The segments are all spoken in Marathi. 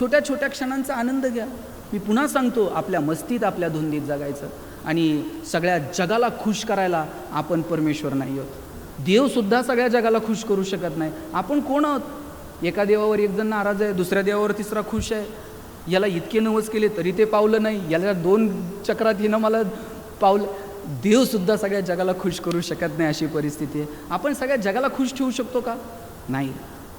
छोट्या छोट्या क्षणांचा आनंद घ्या. मी पुन्हा सांगतो, आपल्या मस्तीत आपल्या धुंदीत जगायचं आणि सगळ्या जगाला खुश करायला आपण परमेश्वर नाही आहोत. देवसुद्धा सगळ्या जगाला खुश करू शकत नाही. आपण कोण आहोत? एका देवावर एक जण नाराज आहे, दुसऱ्या देवावर तिसरा खुश आहे. याला इतके नवस केले तरी ते पावलं नाही, याला 2 चक्रात हिनं मला पावलं. देवसुद्धा सगळ्या जगाला खुश करू शकत नाही, अशी परिस्थिती आहे. आपण सगळ्या जगाला खुश ठेवू शकतो का? नाही.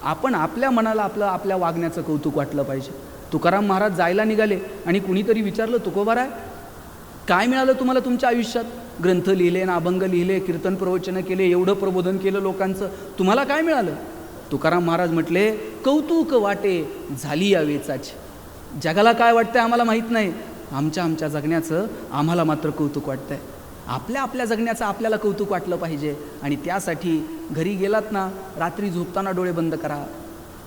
आपण आपल्या मनाला आपल्या वागण्याचं कौतुक वाटलं पाहिजे. तुकाराम महाराज जायला निघाले आणि कुणीतरी विचारलं, तुकोबाराय काय मिळालं तुम्हाला तुमच्या आयुष्यात? ग्रंथ लिहिले ना, अभंग लिहिले, कीर्तन प्रवचनं केले, एवढं प्रबोधन केलं लोकांचं, तुम्हाला काय मिळालं? तुकाराम महाराज म्हटले, कौतुक वाटे झाली या वेचाची. जगाला काय वाटतंय आम्हाला माहीत नाही, आमच्या जगण्याचं आम्हाला मात्र कौतुक वाटतंय. आपल्या जगण्याचं आपल्याला कौतुक वाटलं पाहिजे. आणि त्यासाठी घरी गेलात ना, रात्री झोपताना डोळे बंद करा,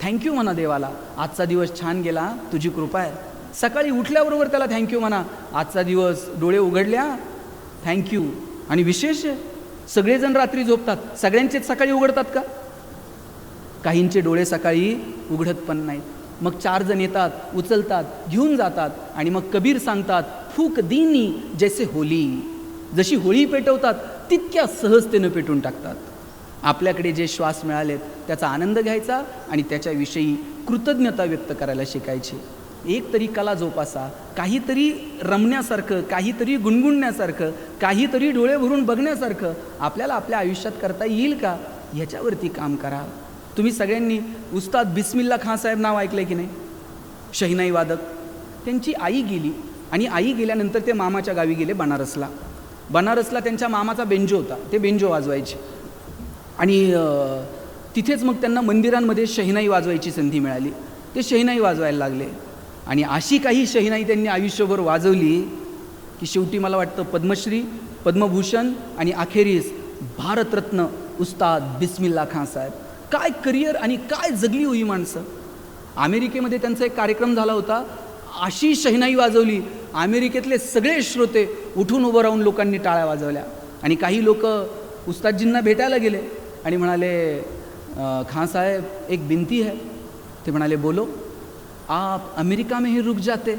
थँक्यू म्हणा देवाला, आजचा दिवस छान गेला, तुझी कृपा आहे. सकाळी उठल्याबरोबर त्याला थँक्यू म्हणा, आजचा दिवस डोळे उघडल्या, थँक्यू. आणि विशेष सगळेजण रात्री झोपतात, सगळ्यांचेच सकाळी उघडतात का? काहींचे डोळे सकाळी उघडत पण नाहीत. मग 4 जण येतात, उचलतात, घेऊन जातात आणि मग कबीर सांगतात, फूक दीनी जैसे होली. जशी होळी पेटवतात तितक्या सहजतेनं पेटून टाकतात. आपल्याकडे जे श्वास मिळालेत त्याचा आनंद घ्यायचा आणि त्याच्याविषयी कृतज्ञता व्यक्त करायला शिकायची. एक तरी कला जोपासा, काहीतरी रमण्यासारखं, काहीतरी गुणगुणण्यासारखं, काहीतरी डोळे भरून बघण्यासारखं आपल्याला आपल्या आयुष्यात करता येईल का, याच्यावरती काम करा. तुम्ही सगळ्यांनी उस्ताद बिस्मिल्ला खान साहेब नाव ऐकलं की नाही? शहिनाई वादक. त्यांची आई गेली आणि आई गेल्यानंतर ते मामाच्या गावी गेले बनारसला. बनारसला त्यांच्या मामाचा बेंजो होता, ते बेंजो वाजवायचे आणि तिथेच मग त्यांना मंदिरांमध्ये शहिनाई वाजवायची संधी मिळाली. ते शहिनाई वाजवायला लागले आणि अशी काही शहिनाई त्यांनी आयुष्यभर वाजवली की शेवटी मला वाटतं पद्मश्री, पद्मभूषण आणि अखेरीस भारतरत्न उस्ताद बिस्मिल्ला खान साहेब. काय करिअर आणि काय जगली होई माणसं. अमेरिकेमध्ये त्यांचा एक कार्यक्रम झाला होता, अशी शहिनाई वाजवली, अमेरिकेतले सगळे श्रोते उठून उभं राहून लोकांनी टाळ्या वाजवल्या. आणि काही लोक उस्तादजींना भेटायला गेले आणि म्हणाले, खान साहेब एक बिनती है. ते म्हणाले, बोलो. आप अमेरिका में ही रुक जाते.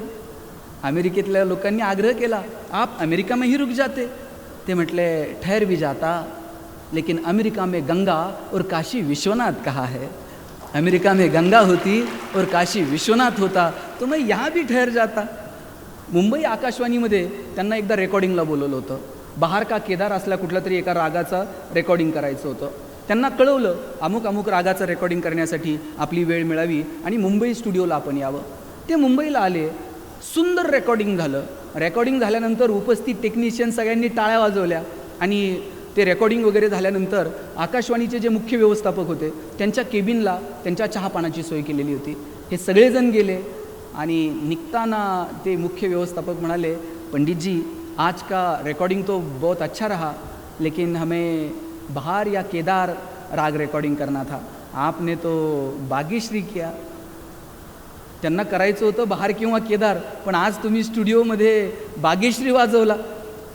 अमेरिकेतल्या लोकांनी आग्रह केला, आप अमेरिका में ही रुक जाते. ते म्हटले, ठहर भी जाता, लेकिन अमेरिका में गंगा और काशी विश्वनाथ कहा है. अमेरिका में गंगा होती और काशी विश्वनाथ होता, तो मैं यहाँ भी ठहर जाता. मुंबई आकाशवाणीमध्ये त्यांना एकदा रेकॉर्डिंगला बोलवलं होतं. बहार का केदार असल्या कुठल्या तरी एका रागाचा रेकॉर्डिंग करायचं होतं. त्यांना कळवलं, अमुक रागाचं रेकॉर्डिंग करण्यासाठी आपली वेळ मिळावी आणि मुंबई स्टुडिओला आपण यावं. ते मुंबईला आले, सुंदर रेकॉर्डिंग झालं. रेकॉर्डिंग झाल्यानंतर उपस्थित टेक्निशियन सगळ्यांनी टाळ्या वाजवल्या आणि ते रेकॉर्डिंग वगैरे झाल्यानंतर आकाशवाणीचे जे मुख्य व्यवस्थापक होते त्यांच्या केबिनला त्यांच्या चहापानाची सोय केलेली होती. हे सगळेजण गेले आणि निघताना ते मुख्य व्यवस्थापक म्हणाले, पंडित जी आज का रिकॉर्डिंग तो बहुत अच्छा रहा, लेकिन हमें बहार या केदार राग रिकॉर्डिंग करना था, आपने तो बागेश्री किया. त्यांना करायचं होतं बहार किंवा केदार, पण आज तुम्ही स्टुडिओमध्ये बागेश्री वाजवला.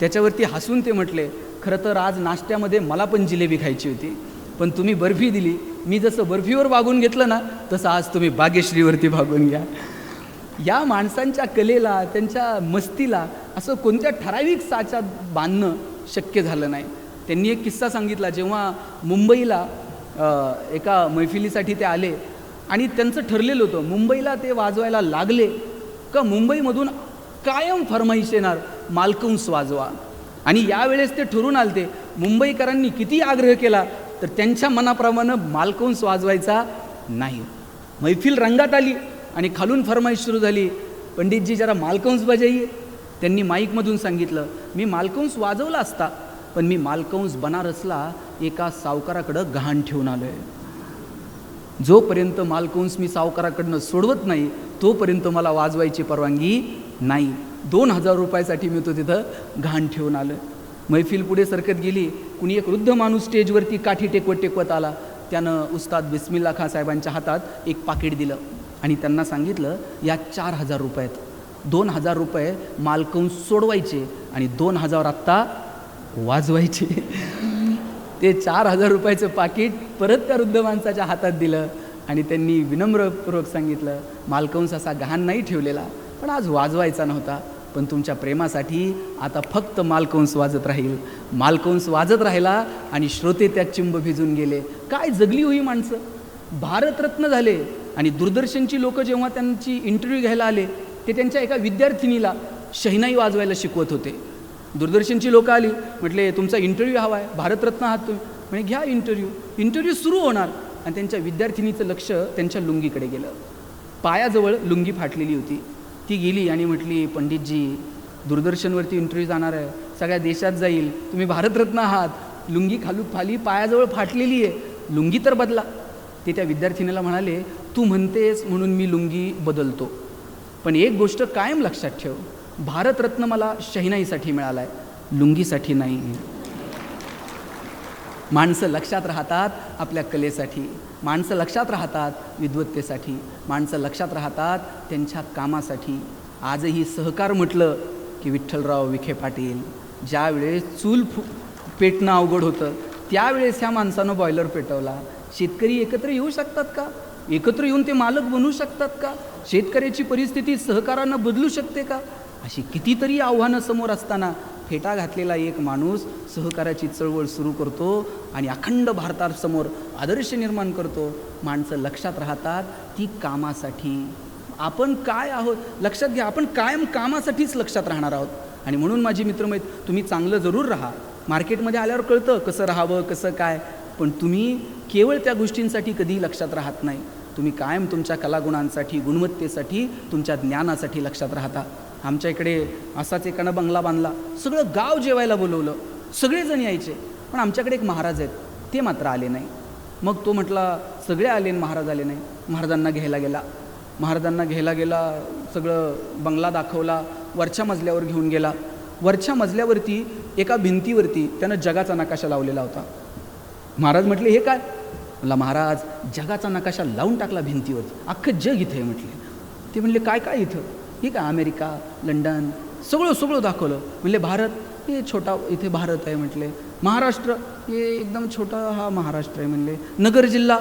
त्याच्यावरती हसून ते म्हटले, खरं तर आज नाश्त्यामध्ये मला पण जिलेबी खायची होती, पण तुम्ही बर्फी दिली. मी जसं बर्फीवर भागून घेतलं ना, तसं आज तुम्ही बागेश्रीवरती भागून घ्या. या माणसांच्या कलेला, त्यांच्या मस्तीला असं कोणत्या ठराविक साच्यात बांधणं शक्य झालं नाही. त्यांनी एक किस्सा सांगितला, जेव्हा मुंबईला एका मैफिलीसाठी ते आले आणि त्यांचं ठरलेलं होतं, मुंबईला ते वाजवायला लागले का मुंबईमधून कायम फरमाईश येणार, मालकंस वाजवा. आणि यावेळेस ते ठरून आलते. मुंबईकरांनी किती आग्रह केला तर त्यांच्या मनाप्रमाणे मालकंस वाजवायचा नाही. मैफिल रंगात आली आणि खालून फरमाईश सुरू झाली, पंडितजी जरा मालकंस बजाइये. त्यांनी माईकमधून सांगितलं, मी मालकंस वाजवला असता, पण मी मालकंस बनारसला एका सावकाराकडं गहाण ठेवून आलो आहे. जोपर्यंत मालकंस मी सावकाराकडनं सोडवत नाही तोपर्यंत मला वाजवायची परवानगी नाही. 2000 रुपयासाठी मी तो तिथं गहाण ठेवून आलो. मैफिल पुढे सरकत गेली. कुणी एक वृद्ध माणूस स्टेजवरती काठी टेकवत आला. त्यानं उस्ताद बिस्मिल्ला खान साहेबांच्या हातात एक पाकिट दिलं आणि त्यांना सांगितलं, या 4000 रुपयात 2000 रुपये मालकंस सोडवायचे आणि 2000 आत्ता वाजवायचे. ते 4000 रुपयाचं पाकिट परत त्या वृद्ध माणसाच्या हातात दिलं आणि त्यांनी विनम्रपूर्वक सांगितलं, मालकंस असा गहाण नाही ठेवलेला, पण आज वाजवायचा नव्हता, पण तुमच्या प्रेमासाठी आता फक्त मालकंस वाजत राहील. मालकंस वाजत राहिला आणि श्रोते त्यात चिंब भिजून गेले. काय जगली होई माणसं, भारतरत्न झाले. आणि दूरदर्शनची लोकं जेव्हा त्यांची इंटरव्ह्यू घ्यायला आले, ते त्यांच्या एका विद्यार्थिनीला शहनाई वाजवायला शिकवत होते. दूरदर्शनची लोकं आली, म्हटले तुमचा इंटरव्ह्यू हवा आहे, भारतरत्न आहात तुम्ही, म्हणजे घ्या इंटरव्ह्यू सुरू होणार. आणि त्यांच्या विद्यार्थिनीचं लक्ष त्यांच्या लुंगीकडे गेलं. पायाजवळ लुंगी फाटलेली होती. ती गेली आणि म्हटली, पंडितजी दूरदर्शनवरती इंटरव्ह्यू जाणार आहे, सगळ्या देशात जाईल, तुम्ही भारतरत्न आहात, लुंगी खाली पायाजवळ फाटलेली आहे, लुंगी तर बदला. ते त्या विद्यार्थिनीला म्हणाले, तू म्हणतेस म्हणून मी लुंगी बदलतो, पण एक गोष्ट कायम लक्षात ठेव, भारतरत्न मला शहनाईसाठी मिळाला आहे, लुंगीसाठी नाही. माणसं लक्षात राहतात आपल्या कलेसाठी, माणसं लक्षात राहतात विद्वत्तेसाठी, माणसं लक्षात राहतात त्यांच्या कामासाठी. आजही सहकार म्हटलं की विठ्ठलराव विखे पाटील, ज्यावेळेस चूल पेटणं अवघड होतं त्यावेळेस ह्या माणसानं बॉयलर पेटवला. शेतकरी एकत्र येऊ शकतात का? एकत्र येऊन ते मालक बनू शकतात का? शेतकऱ्याची परिस्थिती सहकारानं बदलू शकते का? अशी कितीतरी आव्हानं समोर असताना फेटा घातलेला एक माणूस सहकाराची चळवळ सुरू करतो आणि अखंड भारतासमोर आदर्श निर्माण करतो. माणसं लक्षात राहतात ती कामासाठी. आपण काय आहोत लक्षात घ्या, आपण कायम कामासाठीच लक्षात राहणार आहोत. आणि म्हणून माझी मित्रमैत्रिणी, तुम्ही चांगलं जरूर राहा, मार्केटमध्ये आल्यावर कळतं कसं राहावं कसं काय, पण तुम्ही केवळ त्या गोष्टींसाठी कधीही लक्षात राहत नाही. तुम्ही कायम तुमच्या कलागुणांसाठी, गुणवत्तेसाठी, तुमच्या ज्ञानासाठी लक्षात राहता. आमच्या इकडे असाच एकानं बंगला बांधला, सगळं गाव जेवायला बोलवलं, सगळेजण यायचे, पण आमच्याकडे एक महाराज आहेत, ते मात्र आले नाही. मग तो म्हटला सगळे आले आणि महाराज आले नाही. महाराजांना घ्यायला गेला, सगळं बंगला दाखवला, वरच्या मजल्यावर घेऊन गेला. वरच्या मजल्यावरती एका भिंतीवरती त्यानं जगाचा नकाशा लावलेला होता. महाराज म्हटले हे काय? म्हणला महाराज जगाचा नकाशा लावून टाकला भिंतीवरती, अख्खं जग इथं आहे म्हटले. ते म्हणले काय काय इथं? हे काय अमेरिका, लंडन, सगळं दाखवलं. म्हणले भारत, हे छोटा इथे भारत आहे म्हटले. महाराष्ट्र, हे एकदम छोटा हा महाराष्ट्र आहे म्हणले. नगर जिल्हा,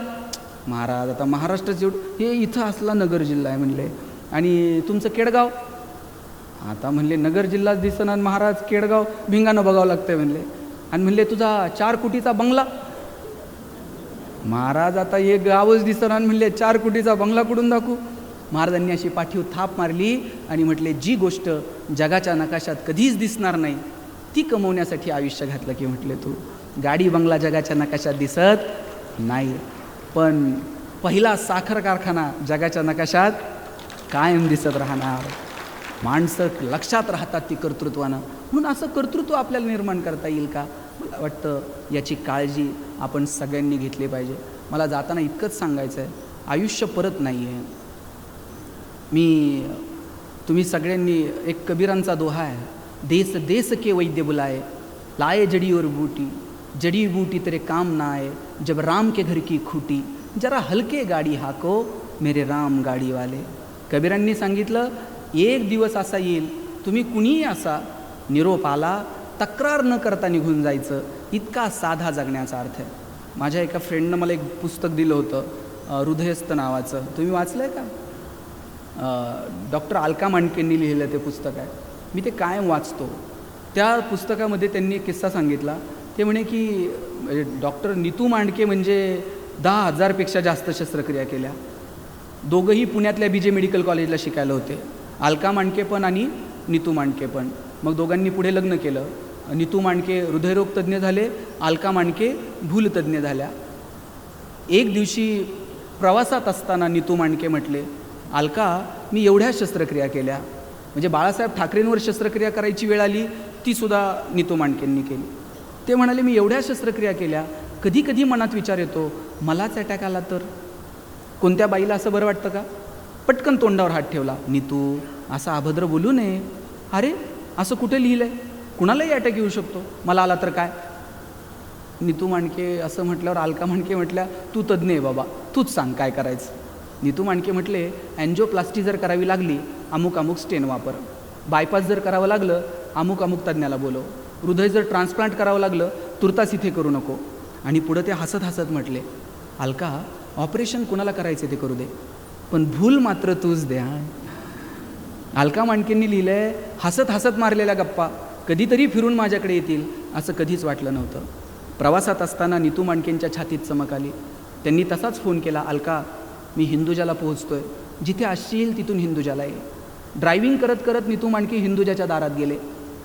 महाराज आता महाराष्ट्राचं एवढं, हे इथं असला नगर जिल्हा आहे म्हणले. आणि तुमचं केडगाव, आता म्हणले नगर जिल्हा दिसना महाराज, केडगाव भिंगानं बघावं लागतंय म्हणले. आणि म्हणले तुझा 4 कोटीचा बंगला, महाराज आता हे गावच दिसना, म्हणले 4 कोटीचा बंगला कुठून दाखवू? महाराजांनी अशी पाठीवर थाप मारली आणि म्हटले जी गोष्ट जगाच्या नकाशात कधीच दिसणार नाही ती कमवण्यासाठी आयुष्य घातलं की म्हटले तू. गाडी बंगला जगाच्या नकाशात दिसत नाही, पण पहिला साखर कारखाना जगाच्या नकाशात कायम दिसत राहणार. माणसं लक्षात राहतात ती कर्तृत्वानं. म्हणून असं कर्तृत्व आपल्याला निर्माण करता येईल का? मला वाटतं याची काळजी आपण सगळ्यांनी घेतली पाहिजे. मला जाताना इतकंच सांगायचं आहे, आयुष्य परत नाही आहे. तुम्ही सगळ्यांनी, एक कबीरांचा दोहा आहे, देश देश के वैद्य बुलाए, लाए जड़ी और बूटी, जड़ी बूटी तेरे काम ना आए, जब राम के घर की खूटी, जरा हलके गाडी हाको मेरे राम गाडी वाले. कबीरांनी सांगितलं एक दिवस असा येईल, तुम्ही कुणीही असा, निरोप आला तक्रार न करता निघून जायचं, इतका साधा जगण्याचा अर्थ आहे. माझ्या एका फ्रेंडनं मला एक पुस्तक दिलं होतं, हृदयस्थ नावाचं. तुम्ही वाचलं आहे का? डॉक्टर अलका मांडकेंनी लिहिलं ते पुस्तक आहे. मी ते कायम वाचतो. त्या पुस्तकामध्ये त्यांनी एक किस्सा सांगितला. ते म्हणे की डॉक्टर नीतू मांडके म्हणजे 10,000पेक्षा जास्त शस्त्रक्रिया केल्या. दोघंही पुण्यातल्या BJ मेडिकल कॉलेजला शिकायला होते, अलका मांडके पण आणि नीतू मांडके पण. मग दोघांनी पुढे लग्न केलं. नीतू मांडके हृदयरोग तज्ज्ञ झाले, अलका मांडके भूलतज्ज्ञ झाल्या. एक दिवशी प्रवासात असताना नीतू मांडके म्हटले, अलका मी एवढ्या शस्त्रक्रिया केल्या, म्हणजे बाळासाहेब ठाकरेंवर शस्त्रक्रिया करायची वेळ आली तीसुद्धा नीतू मांडकेंनी केली. ते म्हणाले मी एवढ्या शस्त्रक्रिया केल्या, कधी कधी मनात विचार येतो मलाच अटॅक आला तर? कोणत्या बाईला असं बरं वाटतं का? पटकन तोंडावर हात ठेवला, नीतू असं अभद्र बोलू नये. अरे असं कुठे लिहिलं आहे? कुणालाही अटॅक येऊ शकतो, मला आला तर काय? नीतू मांडके असं म्हटल्यावर अलका मांडके म्हटल्या तू तज्ज्ञ आहे बाबा, तूच सांग काय करायचं. नीतू मांडके म्हटले अँजिओप्लास्टी जर करावी लागली अमुक अमुक स्टेन वापर, बायपास जर करावं लागलं अमुक अमुक तज्ज्ञाला बोलव, हृदय जर ट्रान्सप्लांट करावं लागलं तुर्तास इथे करू नको. आणि पुढं ते हसत हसत म्हटले, अलका ऑपरेशन कोणाला करायचे ते करू दे, पण भूल मात्र तूच द्या. अलका मांडकेंनी लिहिलं आहे, हसत हसत मारलेल्या गप्पा कधीतरी फिरून माझ्याकडे येतील असं कधीच वाटलं नव्हतं. प्रवासात असताना नीतू मांडकेंच्या छातीत चमक आली. त्यांनी तसाच फोन केला, अलका मी हिंदुजाला पोहोचतोय, जिथे असशील तिथून हिंदुजाला ये. ड्रायव्हिंग करत करत नीतू मांडके हिंदुजाच्या दारात गेले.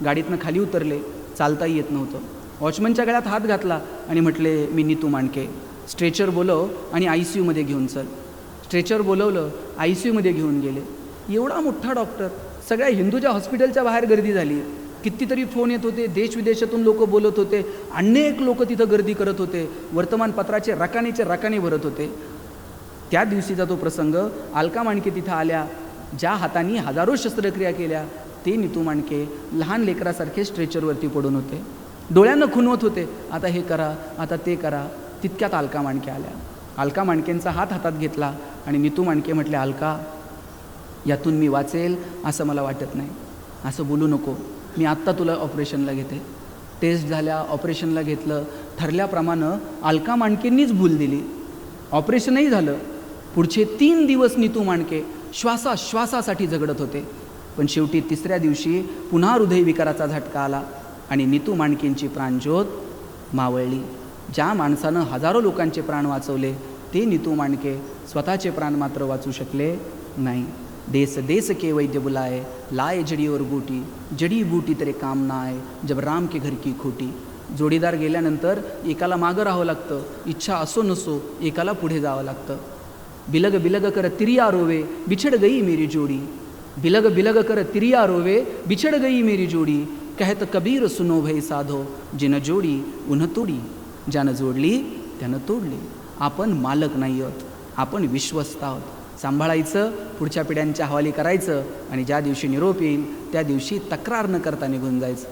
गाडीतनं खाली उतरले. चालताही येत नव्हतं. वॉचमनच्या गळ्यात हात घातला आणि म्हटले, मी नीतू मांडके, स्ट्रेचर बोलव आणि ICUमध्ये घेऊन चल. स्ट्रेचर बोलवलं, ICUमध्ये घेऊन गेले. एवढा मोठा डॉक्टर, सगळ्या हिंदुजा हॉस्पिटलच्या बाहेर गर्दी झाली. कितीतरी फोन येत होते, देशविदेशातून लोक बोलत होते, अनेक लोक तिथं गर्दी करत होते, वर्तमानपत्राचे रकाने भरत होते. त्या दिवशीचा तो प्रसंग, अलका मांडके तिथं आल्या, ज्या हातांनी हजारो शस्त्रक्रिया केल्या ते नीतू मांडके लहान लेकरासारखे स्ट्रेचरवरती पडून होते, डोळ्यांना खुणवत होते, आता हे करा, आता ते करा. तितक्यात अलका मांडके आल्या. अलका मांडकेंचा हात हातात घेतला आणि नीतू मांडके म्हटले, अलका यातून मी वाचेल असं मला वाटत नाही, असं बोलू नको, मी आत्ता तुला ऑपरेशनला घेते. टेस्ट झाल्या, ऑपरेशनला घेतलं. ठरल्याप्रमाणे अलका मांडकेंनीच भूल दिली. ऑपरेशनही झालं. पुढचे 3 दिवस नीतू मांडके श्वासासाठी झगडत होते. पण शेवटी 3ऱ्या दिवशी पुन्हा हृदयविकाराचा झटका आला आणि नीतू मांडकेंची प्राणज्योत मावळली. ज्या माणसानं हजारो लोकांचे प्राण वाचवले ते नीतू मांडके स्वतःचे प्राण मात्र वाचू शकले नाही. देश देश के वैद्य बुलाए, लाए जड़ी और बूटी, जड़ी बूटी तेरे काम ना आए, जब राम के घर की खोटी. जोडीदार गेल्यानंतर एकाला मागं राहावं लागतं, इच्छा असो नसो एकाला पुढे जावं लागतं. बिलग बिलग कर तिरिया रोवे, बिछड़ गई मेरी जोड़ी. बिलग बिलग कर तिरिया रोवे, बिछड़ गई मेरी जोड़ी. कहत कबीर सुनो भई साधो, जिन जोडी उन्ह तोडी. ज्यानं जोडली त्यानं तोडली. आपण मालक नाही आहोत, आपण विश्वस्त आहोत. सांभाळायचं, पुढच्या पिढ्यांच्या हवाली करायचं आणि ज्या दिवशी निरोप येईल त्या दिवशी तक्रार न करता निघून जायचं.